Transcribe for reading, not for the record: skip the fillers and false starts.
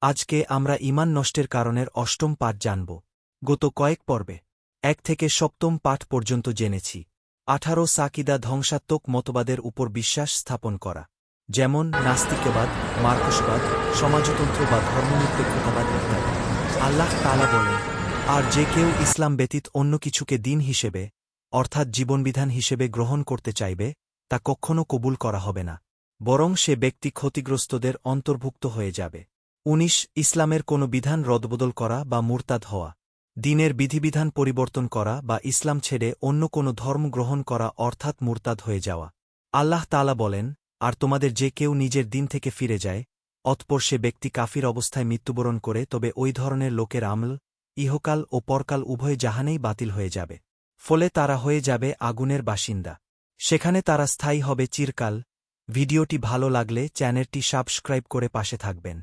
আজকে আমরা ঈমান নষ্টের কারণের অষ্টম পাঠ জানব। গত কয়েক পর্বে 1 থেকে 7ম পাঠ পর্যন্ত জেনেছি 18 সাকিদা ধ্বংসাত্মক মতবাদের উপর বিশ্বাস স্থাপন করা, যেমন নাস্তিকবাদ, মার্কসবাদ, সমাজতন্ত্র বা ধর্মনিরপেক্ষতাবাদ ইত্যাদি। আল্লাহ তাআলা বলেন, আর যে কেউ ইসলাম ব্যতীত অন্য কিছুকে দিন হিসেবে অর্থাৎ জীবনবিধান হিসেবে গ্রহণ করতে চাইবে তা কখনও কবুল করা হবে না, বরং সে ব্যক্তি ক্ষতিগ্রস্তদের অন্তর্ভুক্ত হয়ে যাবে। 19 ইসলামের কোনো বিধান রদবদল করা বা মুরতাদ হওয়া, দ্বীনের বিধিবিধান পরিবর্তন করা বা ইসলাম ছেড়ে অন্য কোনো ধর্ম গ্রহণ করা অর্থাৎ মুরতাদ হয়ে যাওয়া। আল্লাহ তাআলা বলেন, আর তোমাদের যে কেউ নিজের দিন থেকে ফিরে যায় অতঃপর সে ব্যক্তি কাফির অবস্থায় মৃত্যুবরণ করে, তবে ওই ধরনের লোকের আমল ইহকাল ও পরকাল উভয় জাহানেই বাতিল হয়ে যাবে, ফলে তারা হয়ে যাবে আগুনের বাসিন্দা, সেখানে তারা স্থায়ী হবে চিরকাল। ভিডিওটি ভালো লাগলে চ্যানেলটি সাবস্ক্রাইব করে পাশে থাকবেন।